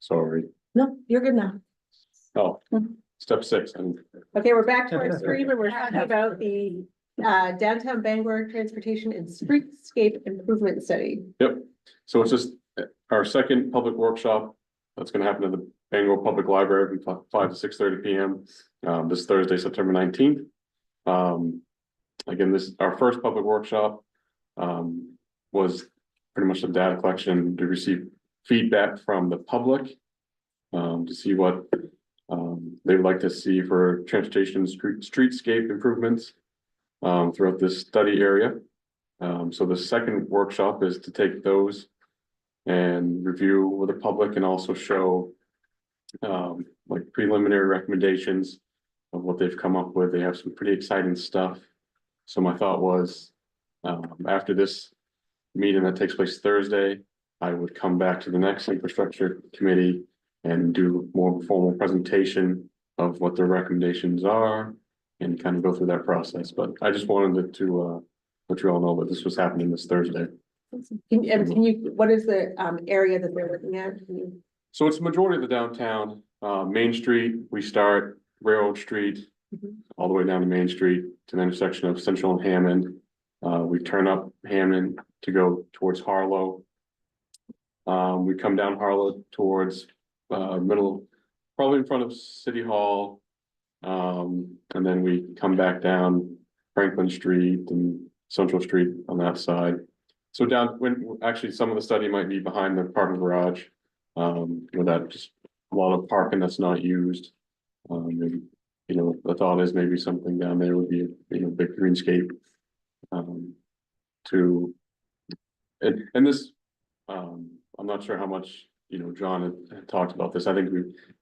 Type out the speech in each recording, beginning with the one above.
Sorry. No, you're good now. Oh, step 6. Okay, we're back to our stream and we're talking about the downtown Bangor transportation and streetscape improvement study. Yep. So it's just our second public workshop that's going to happen at the Bangor Public Library from 5 to 6:30 p.m. This Thursday, September 19th. Again, this our first public workshop was pretty much the data collection to receive feedback from the public to see what they would like to see for transportation streetscape improvements throughout this study area. So the second workshop is to take those and review with the public and also show like preliminary recommendations of what they've come up with. They have some pretty exciting stuff. So my thought was after this meeting that takes place Thursday, I would come back to the next infrastructure committee and do more of a formal presentation of what their recommendations are and kind of go through that process. But I just wanted to let you all know that this was happening this Thursday. Can you, what is the area that they're looking at? So it's the majority of the downtown, Main Street, we start Railroad Street, all the way down to Main Street to the intersection of Central and Hammond. We turn up Hammond to go towards Harlow. We come down Harlow towards middle, probably in front of City Hall. And then we come back down Franklin Street and Central Street on that side. So down when actually some of the study might be behind the parking garage. With that just a lot of parking that's not used. Maybe, you know, the thought is maybe something down there would be a big greenscape. And this, I'm not sure how much, John had talked about this. I think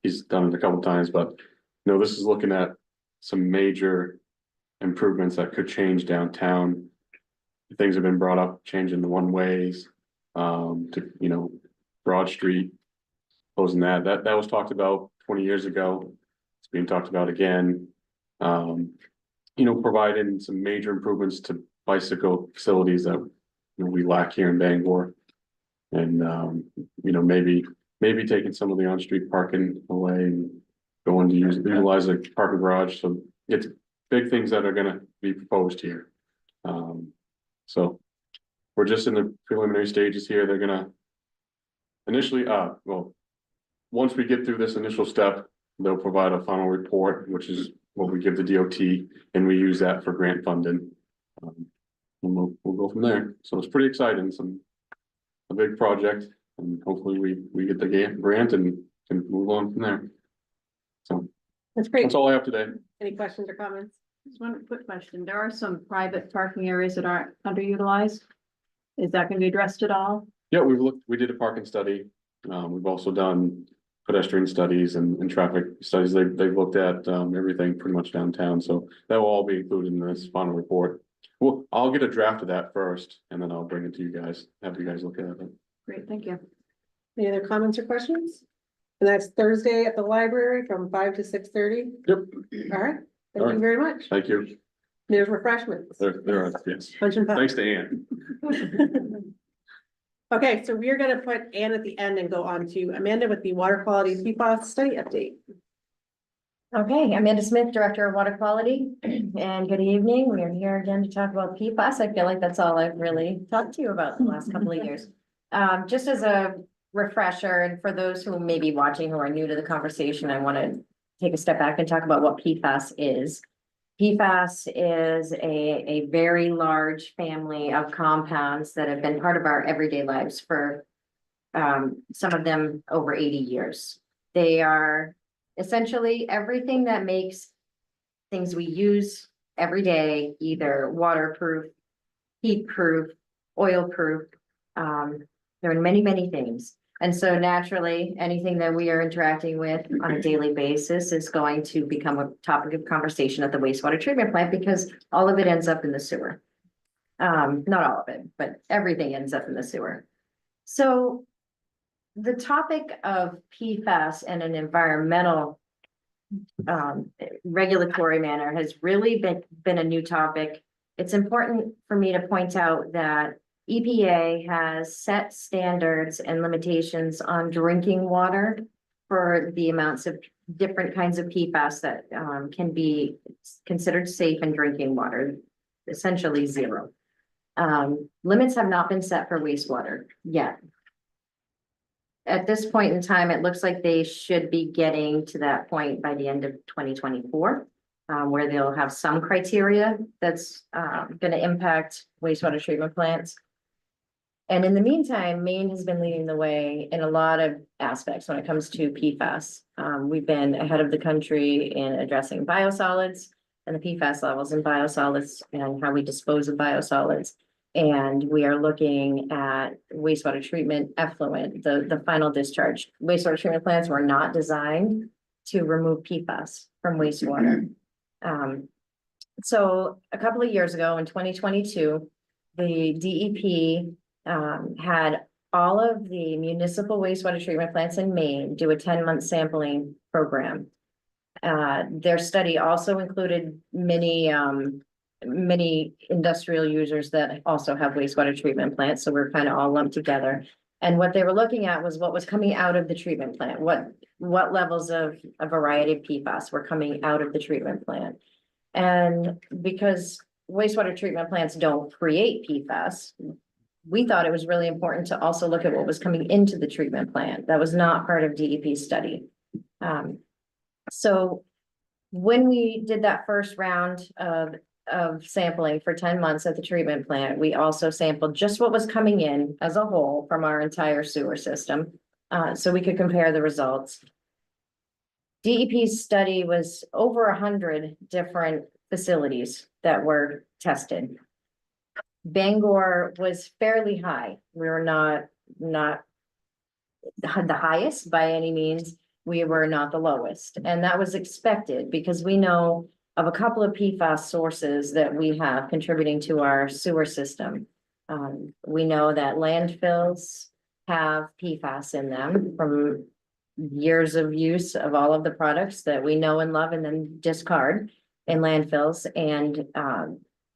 he's done it a couple times, but this is looking at some major improvements that could change downtown. Things have been brought up, changing the one ways, to, Broad Street, closing that was talked about 20 years ago. It's being talked about again. Providing some major improvements to bicycle facilities that we lack here in Bangor. And maybe taking some of the on-street parking away and going to utilize a parking garage. So it's big things that are gonna be proposed here. So we're just in the preliminary stages here. They're gonna initially, once we get through this initial step, they'll provide a final report, which is what we give the DOT, and we use that for grant funding. And we'll go from there. So it's pretty exciting, a big project, and hopefully we get the grant and can move on from there. So That's great. that's all I have today. Any questions or comments? Just one quick question. There are some private parking areas that aren't underutilized. Is that gonna be addressed at all? Yeah, we did a parking study. We've also done pedestrian studies and traffic studies. They've looked at everything pretty much downtown, so that will all be included in this final report. Well, I'll get a draft of that first, and then I'll bring it to you guys, have you guys look at it. Great, thank you. Any other comments or questions? And that's Thursday at the library from 5 to 6:30. Yep. All right, thank All you right. very much. Thank you. There's refreshments. There are, yes. Punch and Thanks to Ann. Okay, so we're gonna put Ann at the end and go on to Amanda with the water quality PFAS study update. Okay, Amanda Smith, Director of Water Quality, and good evening. We are here again to talk about PFAS. I feel like that's all I've really talked to you about the last couple of years. Just as a refresher, and for those who may be watching who are new to the conversation, I want to take a step back and talk about what PFAS is. PFAS is a very large family of compounds that have been part of our everyday lives for some of them over 80 years. They are essentially everything that makes things we use every day, either waterproof, heat-proof, oil-proof. There are many, many things. And so naturally, anything that we are interacting with on a daily basis is going to become a topic of conversation at the wastewater treatment plant because all of it ends up in the sewer. Not all of it, but everything ends up in the sewer. So the topic of PFAS in an environmental regulatory manner has really been a new topic. It's important for me to point out that EPA has set standards and limitations on drinking water for the amounts of different kinds of PFAS that can be considered safe in drinking water, essentially zero. Limits have not been set for wastewater yet. At this point in time, it looks like they should be getting to that point by the end of 2024, where they'll have some criteria that's going to impact wastewater treatment plants. And in the meantime, Maine has been leading the way in a lot of aspects when it comes to PFAS. We've been ahead of the country in addressing biosolids and the PFAS levels in biosolids and how we dispose of biosolids. And we are looking at wastewater treatment effluent, the final discharge. Wastewater treatment plants were not designed to remove PFAS from wastewater. So a couple of years ago in 2022, the DEP had all of the municipal wastewater treatment plants in Maine do a 10-month sampling program. Their study also included many industrial users that also have wastewater treatment plants, so we're kind of all lumped together. And what they were looking at was what was coming out of the treatment plant, what levels of a variety of PFAS were coming out of the treatment plant. And because wastewater treatment plants don't create PFAS, we thought it was really important to also look at what was coming into the treatment plant. That was not part of DEP's study. So when we did that first round of sampling for 10 months at the treatment plant, we also sampled just what was coming in as a whole from our entire sewer system, so we could compare the results. DEP's study was over 100 different facilities that were tested. Bangor was fairly high. We were not the highest by any means. We were not the lowest, and that was expected because we know of a couple of PFAS sources that we have contributing to our sewer system. We know that landfills have PFAS in them from years of use of all of the products that we know and love and then discard in landfills. And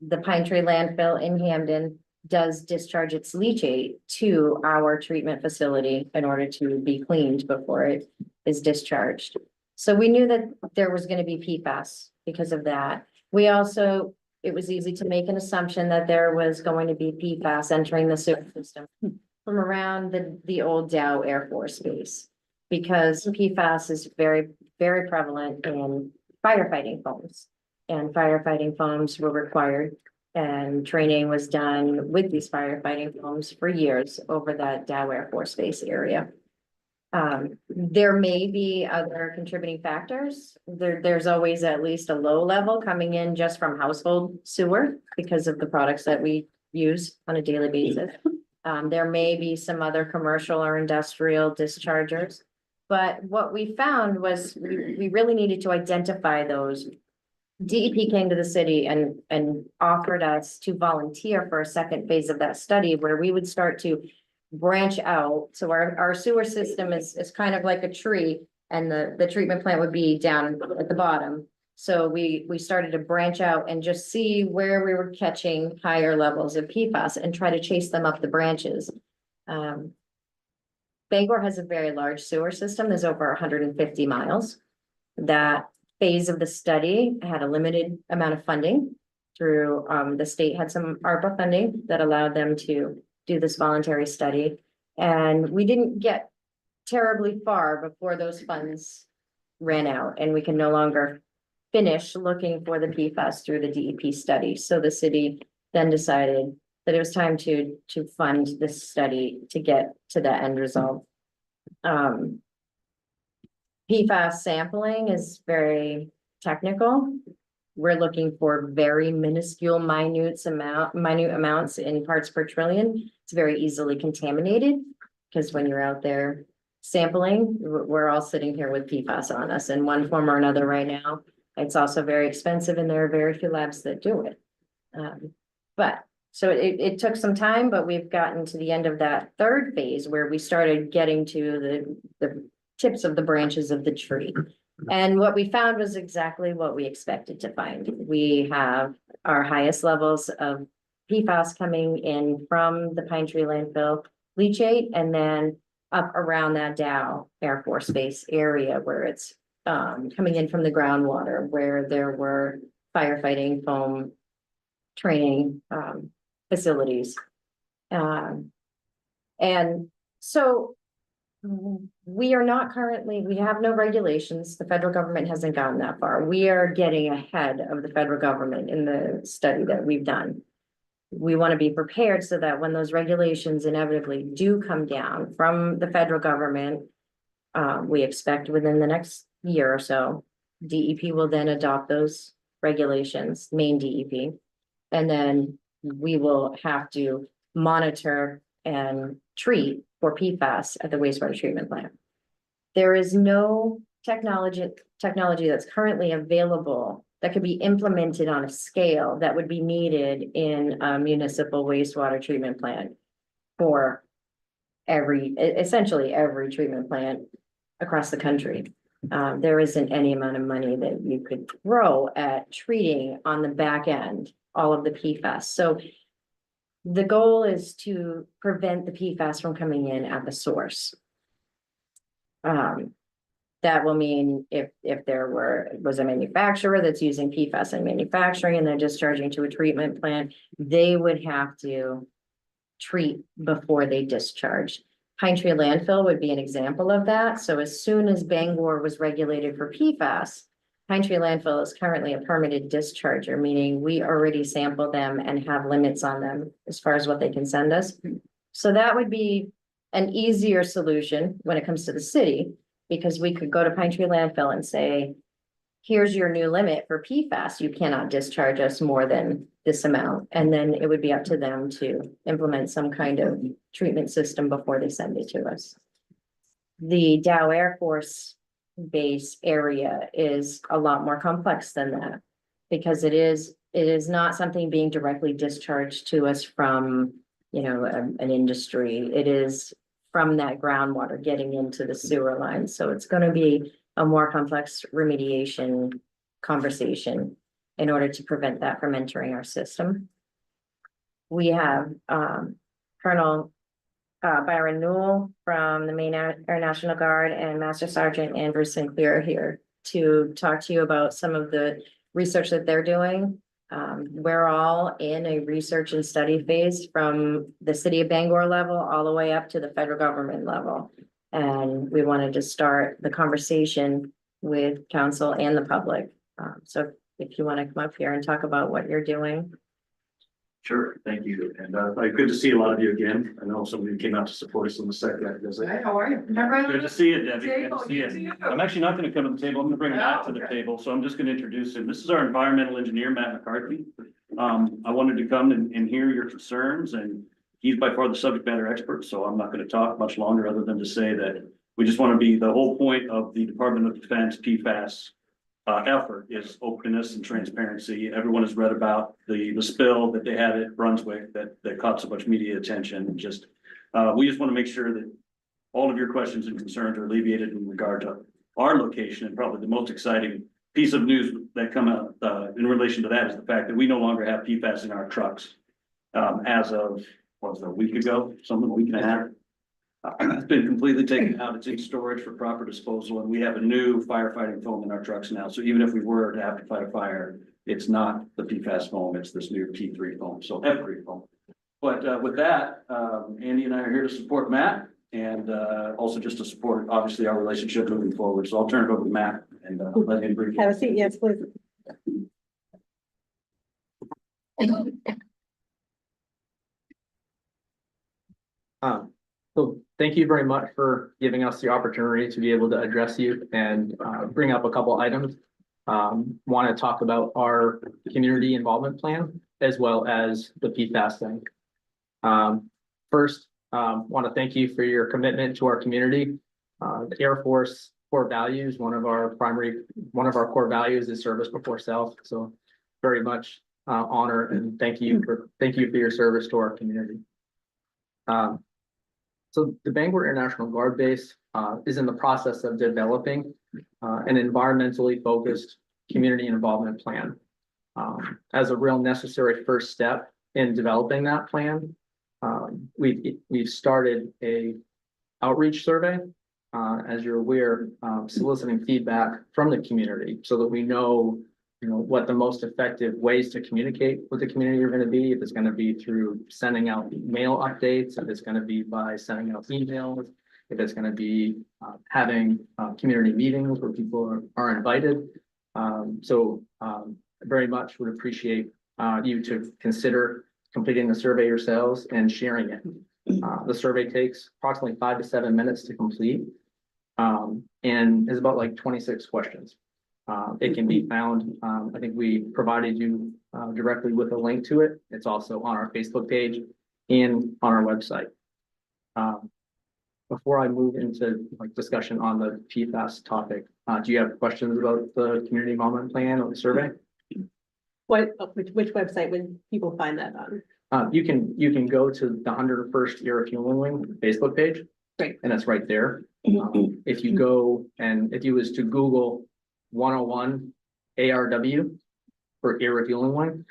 the Pine Tree landfill in Hamden does discharge its leachate to our treatment facility in order to be cleaned before it is discharged. So we knew that there was going to be PFAS because of that. We also, it was easy to make an assumption that there was going to be PFAS entering the sewer system from around the old Dow Air Force Base, because PFAS is very, very prevalent in firefighting foams. And firefighting foams were required, and training was done with these firefighting foams for years over that Dow Air Force Base area. There may be other contributing factors. There's always at least a low level coming in just from household sewer because of the products that we use on a daily basis. There may be some other commercial or industrial dischargers, but what we found was we really needed to identify those. DEP came to the city and offered us to volunteer for a second phase of that study where we would start to branch out. So our sewer system is kind of like a tree, and the treatment plant would be down at the bottom. So we started to branch out and just see where we were catching higher levels of PFAS and try to chase them up the branches. Bangor has a very large sewer system. There's over 150 miles. That phase of the study had a limited amount of funding through, the state had some ARPA funding that allowed them to do this voluntary study. And we didn't get terribly far before those funds ran out, and we can no longer finish looking for the PFAS through the DEP study. So the city then decided that it was time to fund this study to get to that end result. PFAS sampling is very technical. We're looking for very minuscule, minute amounts in parts per trillion. It's very easily contaminated because when you're out there sampling, we're all sitting here with PFAS on us in one form or another right now. It's also very expensive, and there are very few labs that do it. So it took some time, but we've gotten to the end of that third phase where we started getting to the tips of the branches of the tree. And what we found was exactly what we expected to find. We have our highest levels of PFAS coming in from the Pine Tree landfill leachate and then up around that Dow Air Force Base area where it's coming in from the groundwater, where there were firefighting foam training facilities. And so we are not currently, we have no regulations. The federal government hasn't gotten that far. We are getting ahead of the federal government in the study that we've done. We want to be prepared so that when those regulations inevitably do come down from the federal government, we expect within the next year or so, DEP will then adopt those regulations, Maine DEP. And then we will have to monitor and treat for PFAS at the wastewater treatment plant. There is no technology that's currently available that could be implemented on a scale that would be needed in a municipal wastewater treatment plant for essentially every treatment plant across the country. There isn't any amount of money that you could throw at treating on the back end all of the PFAS. So the goal is to prevent the PFAS from coming in at the source. That will mean if there was a manufacturer that's using PFAS in manufacturing and they're discharging to a treatment plant, they would have to treat before they discharge. Pine Tree Landfill would be an example of that. So as soon as Bangor was regulated for PFAS, Pine Tree Landfill is currently a permitted discharger, meaning we already sample them and have limits on them as far as what they can send us. So that would be an easier solution when it comes to the city, because we could go to Pine Tree Landfill and say, here's your new limit for PFAS. You cannot discharge us more than this amount. And then it would be up to them to implement some kind of treatment system before they send it to us. The Dow Air Force Base area is a lot more complex than that, because it is not something being directly discharged to us from, an industry. It is from that groundwater getting into the sewer line. So it's going to be a more complex remediation conversation in order to prevent that from entering our system. We have Colonel Byron Newell from the Maine Air National Guard and Master Sergeant Andrew Sinclair here to talk to you about some of the research that they're doing. We're all in a research and study phase from the city of Bangor level all the way up to the federal government level. And we wanted to start the conversation with council and the public. So if you want to come up here and talk about what you're doing. Sure, thank you. And good to see a lot of you again. I know some of you came out to support us on the second visit. Hey, how are you? Good to see you, Debbie. Good to see Good to see you. you. I'm actually not going to come to the table. I'm going to bring Matt to the table. So I'm just going to introduce him. This is our environmental engineer, Matt McCarthy. I wanted to come and hear your concerns, and he's by far the subject matter expert. So I'm not going to talk much longer other than to say that we just want to be, the whole point of the Department of Defense PFAS effort is openness and transparency. Everyone has read about the spill that they had at Brunswick that caught so much media attention. And just we just want to make sure that all of your questions and concerns are alleviated in regard to our location. And probably the most exciting piece of news that come out in relation to that is the fact that we no longer have PFAS in our trucks as of, what was it, a week ago, a week and a half. It's been completely taken out. It's in storage for proper disposal, and we have a new firefighting foam in our trucks now. So even if we were to have to fight a fire, it's not the PFAS foam, it's this new P3 foam, so F3 foam. But with that, Andy and I are here to support Matt, and also just to support, obviously, our relationship moving forward. So I'll turn it over to Matt and let him brief. Have a seat, yes, please. So thank you very much for giving us the opportunity to be able to address you and bring up a couple items. Want to talk about our community involvement plan as well as the PFAS thing. First, want to thank you for your commitment to our community. The Air Force core values, one of our core values is service before self. So very much honor and thank you for your service to our community. So the Bangor Air National Guard Base is in the process of developing an environmentally focused community involvement plan. As a real necessary first step, in developing that plan, we've started a outreach survey. As you're aware, soliciting feedback from the community so that we know, what the most effective ways to communicate with the community are going to be. If it's going to be through sending out mail updates, if it's going to be by sending out emails, if it's going to be having community meetings where people are invited. Very much would appreciate you to consider completing the survey yourselves and sharing it. The survey takes approximately 5 to 7 minutes to complete. And is about like 26 questions. It can be found, I think we provided you directly with a link to it. It's also on our Facebook page and on our website. Before I move into like discussion on the PFAS topic, do you have questions about the community involvement plan or the survey? Which website would people find that on? You can go to the 101st Era Fueling Wing Facebook page. Great. And it's right there. If you go and if you was to Google 101 ARW for Era Fueling Wing,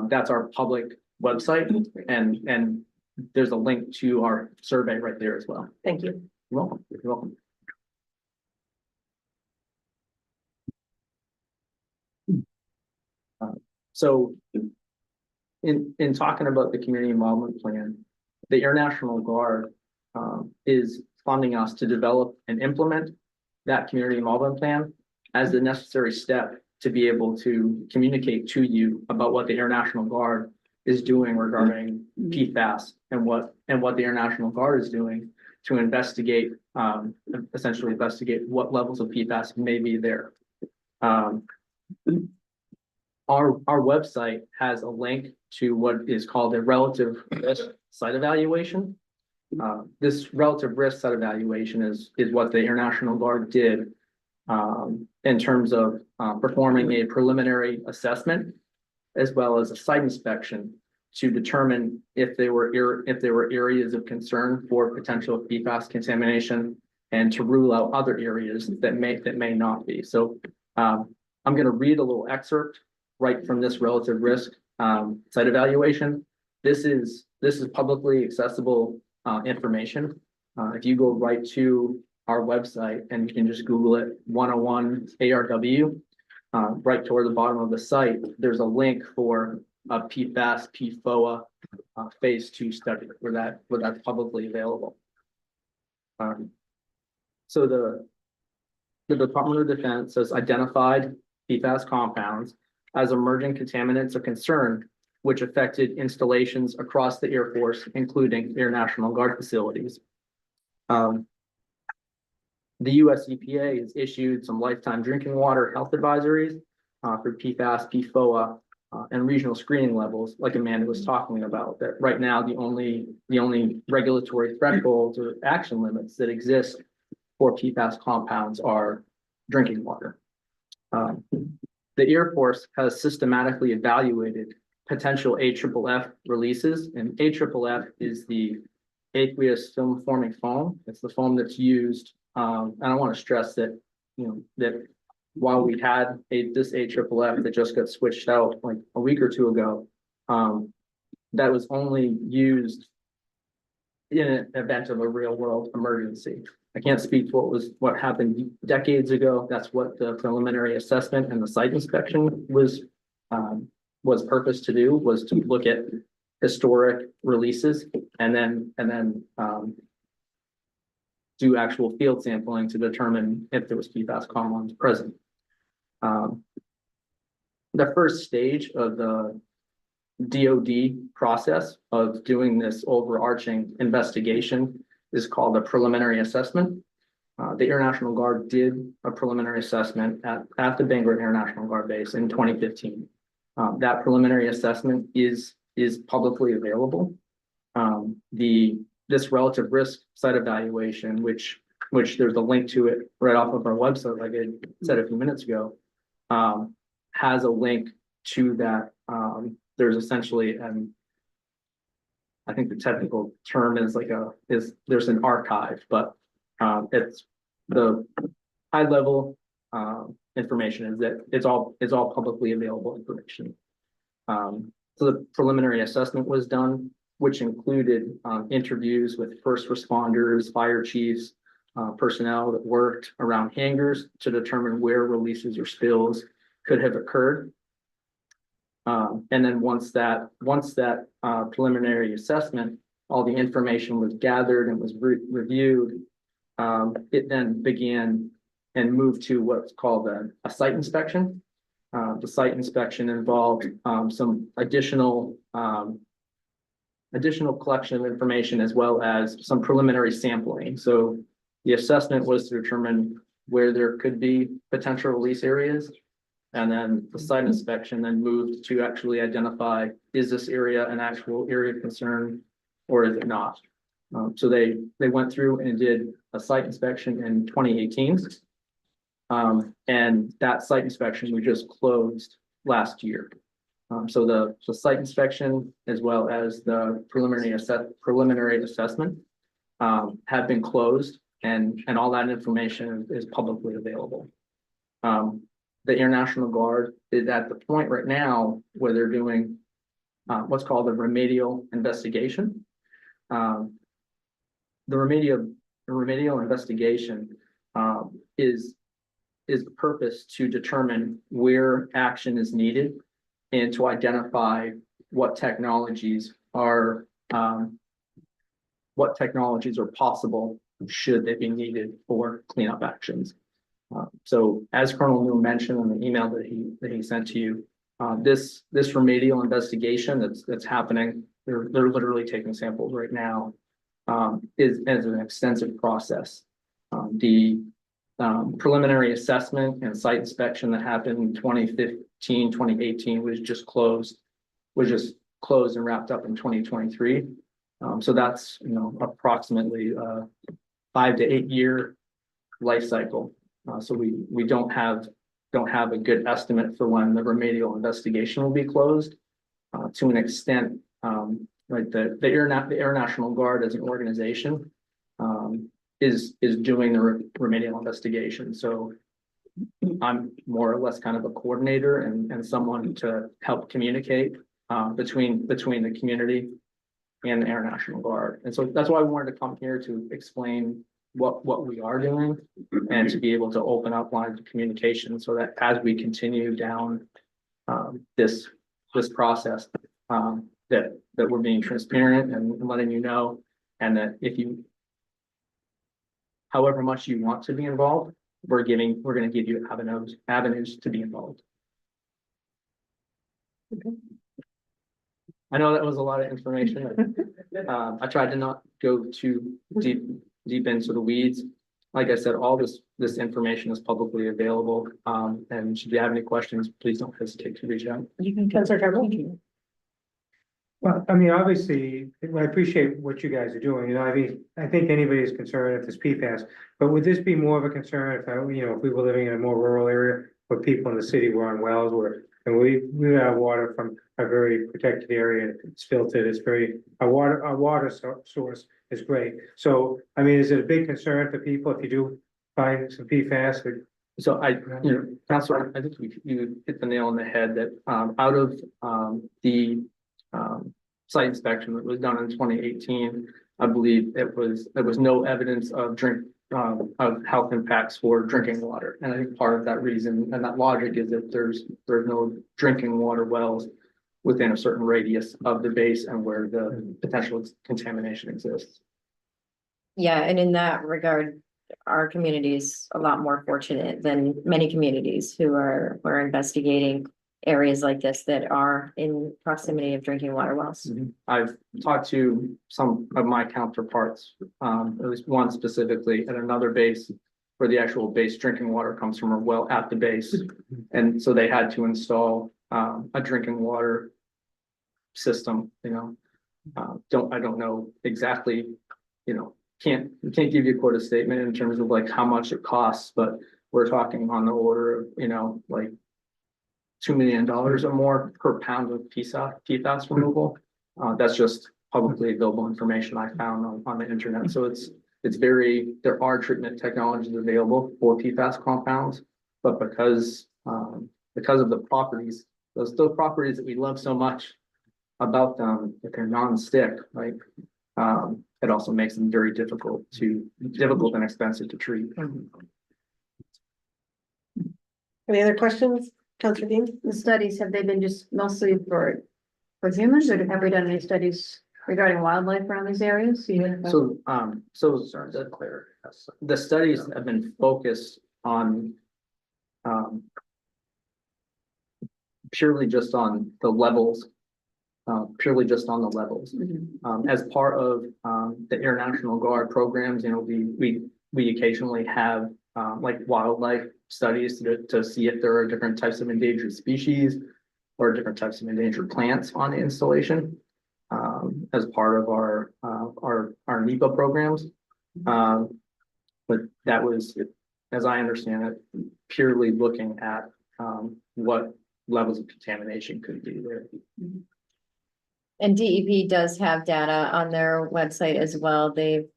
that's our public website, and there's a link to our survey right there as well. Thank you. You're welcome. You're welcome. So in talking about the community involvement plan, the Air National Guard is funding us to develop and implement that community involvement plan as the necessary step to be able to communicate to you about what the Air National Guard is doing regarding PFAS and what the Air National Guard is doing to investigate, essentially investigate what levels of PFAS may be there. Our website has a link to what is called a relative risk site evaluation. This relative risk site evaluation is what the Air National Guard did in terms of performing a preliminary assessment as well as a site inspection to determine if there were areas of concern for potential PFAS contamination and to rule out other areas that may not be. So I'm going to read a little excerpt right from this relative risk site evaluation. This is publicly accessible information. If you go right to our website and you can just Google it, 101 ARW, right toward the bottom of the site, there's a link for a PFAS PFOA phase 2 study where that's publicly available. So the Department of Defense has identified PFAS compounds as emerging contaminants of concern, which affected installations across the Air Force, including Air National Guard facilities. The US EPA has issued some lifetime drinking water health advisories for PFAS, PFOA, and regional screening levels, like Amanda was talking about, that right now the only regulatory thresholds or action limits that exist for PFAS compounds are drinking water. The Air Force has systematically evaluated potential AFFF releases, and AFFF is the aqueous film forming foam. It's the foam that's used. And I want to stress that, that while we had this AFFF that just got switched out like a week or two ago, that was only used in an event of a real world emergency. I can't speak to what happened decades ago. That's what the preliminary assessment and the site inspection was purposed to do, was to look at historic releases and then do actual field sampling to determine if there was PFAS compounds present. The first stage of the DoD process of doing this overarching investigation is called a preliminary assessment. The Air National Guard did a preliminary assessment at the Bangor Air National Guard Base in 2015. That preliminary assessment is publicly available. This relative risk site evaluation, which there's a link to it right off of our website, like I said a few minutes ago, has a link to that. There's essentially I think the technical term is there's an archive, but it's the high level So the preliminary assessment was done, which included interviews with first responders, fire chiefs, personnel that worked around hangars to determine where releases or spills could have occurred. And then once that preliminary assessment, all the information was gathered and was reviewed, it then began and moved to what's called a site inspection. The site inspection involved some additional collection of information as well as some preliminary sampling. So the assessment was to determine where there could be potential release areas. And then the site inspection then moved to actually identify, is this area an actual area of concern or is it not? So they went through and did a site inspection in 2018. And that site inspection we just closed last year. So the site inspection as well as the preliminary assessment have been closed and all that information is publicly available. The Air National Guard is at the point right now where they're doing what's called a remedial investigation. The remedial investigation is the purpose to determine where action is needed and to identify what technologies are possible should they be needed for cleanup actions. So as Colonel New mentioned in the email that he sent to you, this remedial investigation that's happening, they're literally taking samples right now, is an extensive process. The preliminary assessment and site inspection that happened in 2015, 2018 was just closed and wrapped up in 2023. So that's, approximately 5 to 8 year life cycle. So we don't have a good estimate for when the remedial investigation will be closed. To an extent, like the Air National Guard as an organization is doing the remedial investigation. So I'm more or less kind of a coordinator and someone to help communicate between the community and the Air National Guard. And so that's why we wanted to come here to explain what we are doing and to be able to open up lines of communication so that as we continue down this process, that we're being transparent and letting you know, and that if you, however much you want to be involved, we're going to give you avenues to be involved. Okay. I know that was a lot of information. I tried to not go too deep into the weeds. Like I said, all this information is publicly available. And should you have any questions, please don't hesitate to reach out. You can Councilor Turnbull. Well, I mean, obviously, I appreciate what you guys are doing, I think anybody's concerned if there's PFAS, but would this be more of a concern if if we were living in a more rural area where people in the city were on wells and we have water from a very protected area and it's filtered, our water source is great. So, I mean, is it a big concern for people if you do find some PFAS? So Councilor, I think you hit the nail on the head that out of the site inspection that was done in 2018, I believe there was no evidence of health impacts for drinking water. And I think part of that reason and that logic is that there's no drinking water wells within a certain radius of the base and where the potential contamination exists. Yeah, and in that regard, our community is a lot more fortunate than many communities who are investigating areas like this that are in proximity of drinking water wells. I've talked to some of my counterparts, at least one specifically at another base where the actual base drinking water comes from a well at the base. And so they had to install a drinking water system, I don't know exactly, can't give you a quote statement in terms of like how much it costs, but we're talking on the order of, like $2 million or more per pound of PFAS removal. That's just publicly available information I found on the internet. So there are treatment technologies available for PFAS compounds, but because of the properties, those properties that we love so much, about them, if they're non-stick, like, it also makes them very difficult and expensive to treat. Any other questions, Counselor Dean? The studies, have they been just mostly for humans, or have we done any studies regarding wildlife around these areas? So, the studies have been focused on, purely just on the levels. As part of, the Air National Guard programs, we occasionally have, like wildlife studies to see if there are different types of endangered species or different types of endangered plants on the installation, as part of our NEPA programs. But that was, as I understand it, purely looking at, what levels of contamination could be there. And DEP does have data on their website as well. They've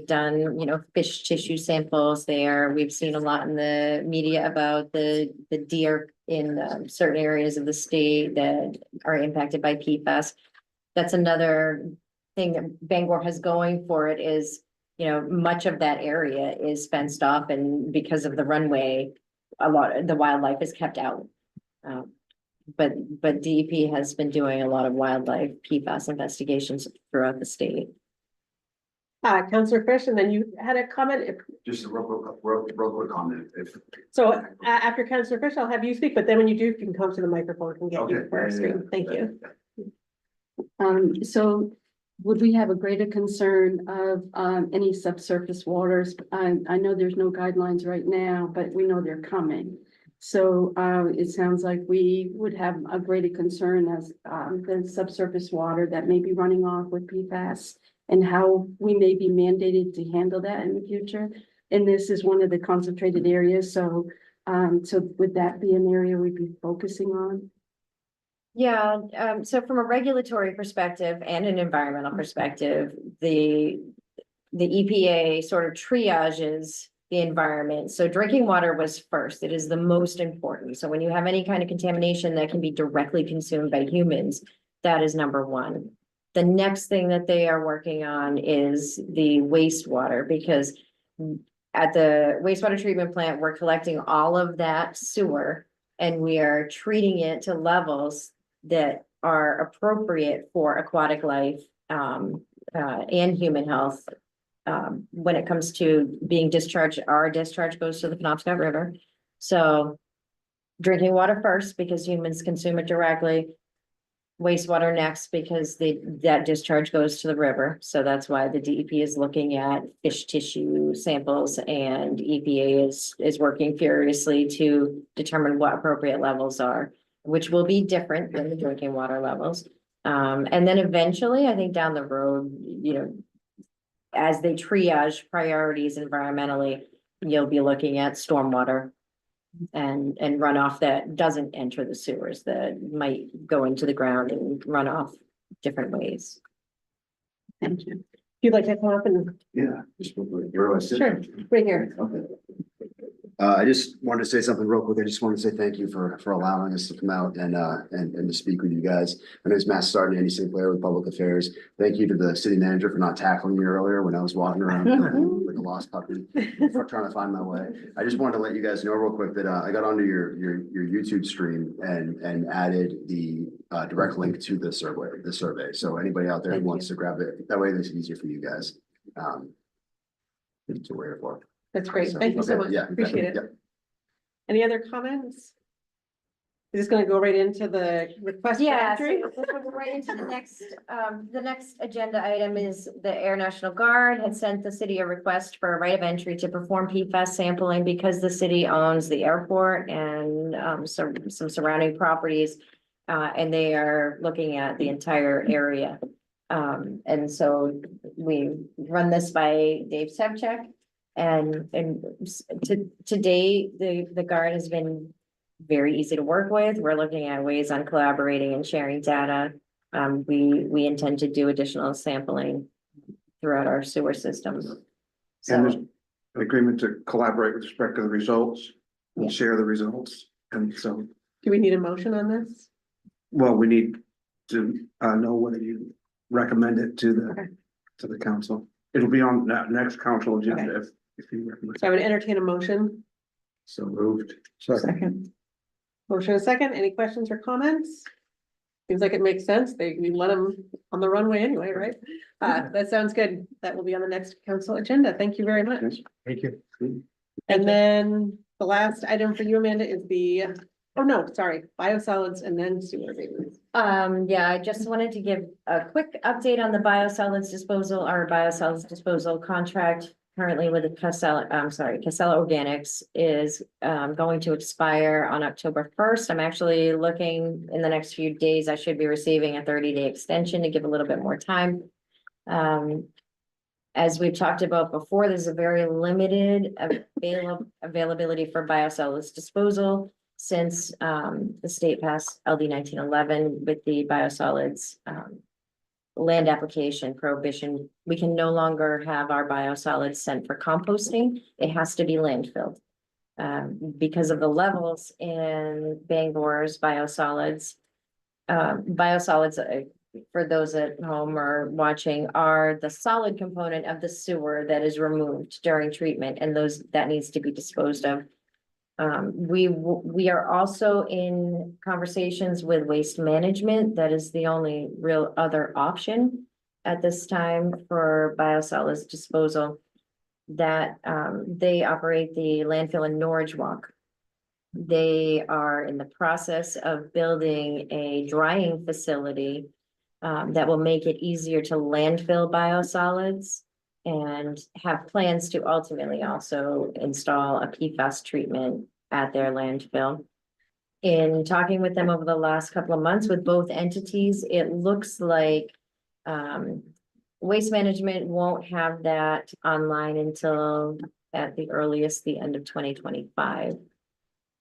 done, fish tissue samples there. We've seen a lot in the media about the deer in certain areas of the state that are impacted by PFAS. That's another thing that Bangor has going for it is, much of that area is fenced off, and because of the runway, a lot of the wildlife is kept out. But DEP has been doing a lot of wildlife PFAS investigations throughout the state. Counselor Fish, and then you had a comment. Just a real quick comment, if. So after Counselor Fish, I'll have you speak, but then when you do, you can come to the microphone and get you Okay. for our screen. Thank you. So would we have a greater concern of any subsurface waters? I know there's no guidelines right now, but we know they're coming. So it sounds like we would have a greater concern as the subsurface water that may be running off with PFAS and how we may be mandated to handle that in the future. And this is one of the concentrated areas. So would that be an area we'd be focusing on? Yeah, so from a regulatory perspective and an environmental perspective, the EPA sort of triages the environment. So drinking water was first. It is the most important. So when you have any kind of contamination that can be directly consumed by humans, that is number one. The next thing that they are working on is the wastewater, because at the wastewater treatment plant, we're collecting all of that sewer and we are treating it to levels that are appropriate for aquatic life and human health. When it comes to being discharged, our discharge goes to the Penobscot River. So drinking water first because humans consume it directly. Wastewater next because that discharge goes to the river. So that's why the DEP is looking at fish tissue samples, and EPA is working furiously to determine what appropriate levels are, which will be different than the drinking water levels. And then eventually, I think down the road, as they triage priorities environmentally, you'll be looking at stormwater and runoff that doesn't enter the sewers, that might go into the ground and run off different ways. Thank you. If you'd like to come up and, Yeah, just where do I sit? sure, right here. Okay. I just wanted to say something real quick. I just wanted to say thank you for allowing us to come out and to speak with you guys. My name is Matt Starden, Andy Sinclair with Public Affairs. Thank you to the city manager for not tackling me earlier when I was walking around like a lost puppy, trying to find my way. I just wanted to let you guys know real quick that I got onto your YouTube stream and added the direct link to the survey. So anybody out there who wants to grab it, that way it makes it easier for you guys. To we're here for. That's great. So, Thank you so okay, much. yeah, Appreciate it. yeah. Any other comments? Is this gonna go right into the request? for Yeah, so entry? this will go right into the next agenda item is the Air National Guard had sent the city a request for a right of entry to perform PFAS sampling because the city owns the airport and some surrounding properties. And they are looking at the entire area. And so we run this by Dave Sevchek. And to date, the Guard has been very easy to work with. We're looking at ways on collaborating and sharing data. We intend to do additional sampling throughout our sewer systems. And there's So, an agreement to collaborate with respect to the results Yeah. and share the results. And so, Do we need a motion on this? well, we need to know whether you recommend it Okay. to the council. It'll be on that next council agenda Okay. if you recommend. So I would entertain a motion. So moved. Second. Motion and a second. Any questions or comments? Seems like it makes sense. We let them on the runway anyway, right? That sounds good. That will be on the next council agenda. Thank you very much. Thank you. And then the last item for you, Amanda, is the, oh no, sorry, biosolids and then sewer abatements. Yeah, I just wanted to give a quick update on the biosolids disposal, our biosolids disposal contract. Currently with the Casella Organics is going to expire on October 1st. I'm actually looking in the next few days, I should be receiving a 30-day extension to give a little bit more time. As we've talked about before, there's a very limited availability for biosolids disposal since the state passed LD 1911 with the biosolids land application prohibition. We can no longer have our biosolids sent for composting. It has to be landfilled. Because of the levels in Bangor's biosolids. Biosolids, for those at home or watching, are the solid component of the sewer that is removed during treatment, and that needs to be disposed of. We are also in conversations with Waste Management. That is the only real other option at this time for biosolids disposal. That they operate the landfill in Norwich Walk. They are in the process of building a drying facility that will make it easier to landfill biosolids and have plans to ultimately also install a PFAS treatment at their landfill. In talking with them over the last couple of months with both entities, it looks like Waste Management won't have that online until at the earliest, the end of 2025.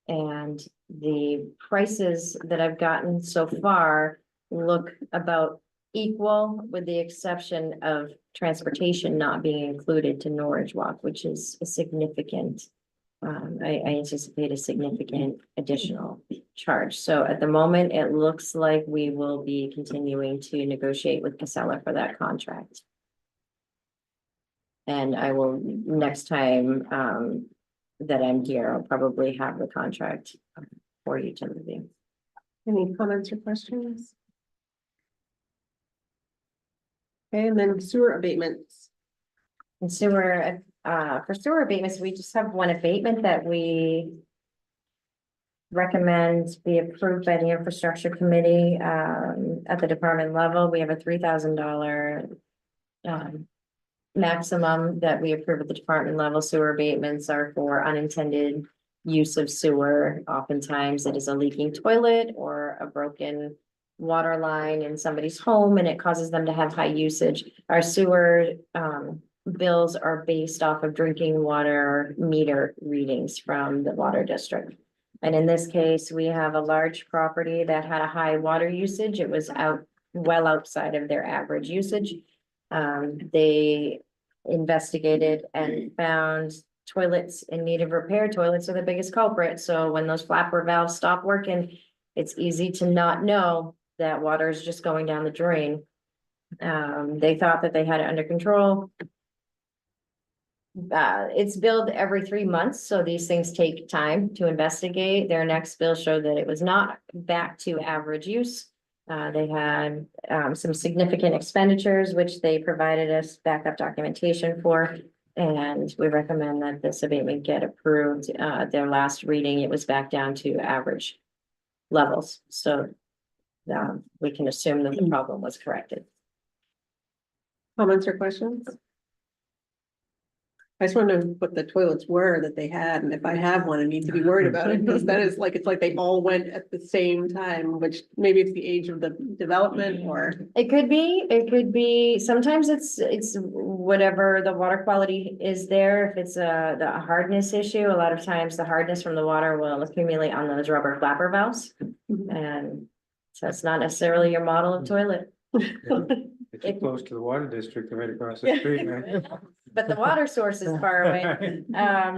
And the prices that I've gotten so far look about equal, with the exception of transportation not being included to Norwich Walk, which is a significant, I anticipate a significant additional charge. So at the moment, it looks like we will be continuing to negotiate with Casella for that contract. And I will, next time that I'm here, I'll probably have the contract for you to review. Any comments or questions? Okay, and then sewer abatements. And sewer, for sewer abatements, we just have one abatement that we recommend be approved by the infrastructure committee at the department level. We have a $3,000 maximum that we approve at the department level. Sewer abatements are for unintended use of sewer. Oftentimes it is a leaking toilet or a broken water line in somebody's home, and it causes them to have high usage. Our sewer bills are based off of drinking water meter readings from the water district. And in this case, we have a large property that had a high water usage. It was well outside of their average usage. They investigated and found toilets in need of repair. Toilets are the biggest culprit. So when those flapper valves stop working, it's easy to not know that water is just going down the drain. They thought that they had it under control. It's billed every 3 months, so these things take time to investigate. Their next bill showed that it was not back to average use. They had some significant expenditures, which they provided us backup documentation for. And we recommend that this abatement get approved. Their last reading, it was back down to average levels. So we can assume that the problem was corrected. Comments or questions? I just want to know what the toilets were that they had, and if I have one, I need to be worried about it, because that is like, it's like they all went at the same time, which maybe it's the age of the development or. It could be, sometimes it's whatever the water quality is there. If it's the hardness issue, a lot of times the hardness from the water will accumulate on those rubber flapper valves. And so it's not necessarily your model of toilet. It's close to the water district right across the street, right? but the water source is far away.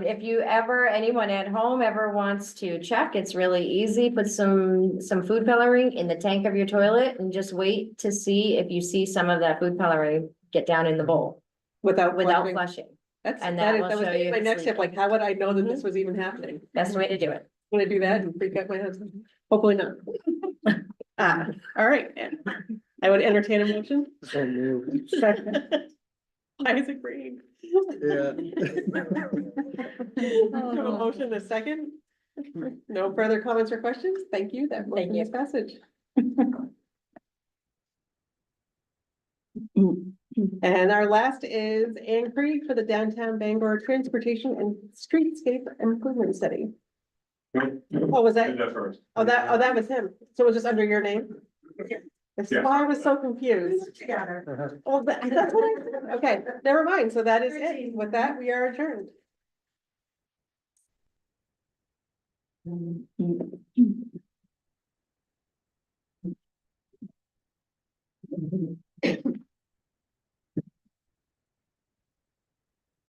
If you ever, anyone at home ever wants to check, it's really easy. Put some food coloring in the tank of your toilet and just wait to see if you see some of that food coloring get down in the bowl Without without flushing. flushing. That's, and that that is, will that was show you my it's next step, like, how would I know that this was even happening? Best way to do it. I'm gonna do that and freak out my husband. Hopefully not. All right. I would entertain a motion. Second. Why is it green? Yeah. Have a motion, a second? No further comments or questions? Thank you. That motion is passage. And our last is Anne Creed for the Downtown Bangor Transportation and Streetscape Improvement Study. Oh, was that? first. Oh, that was him. So it was just under your name? That's why I was so confused. Oh, that's what I said. Okay, never mind. So that is it. With that, we are adjourned.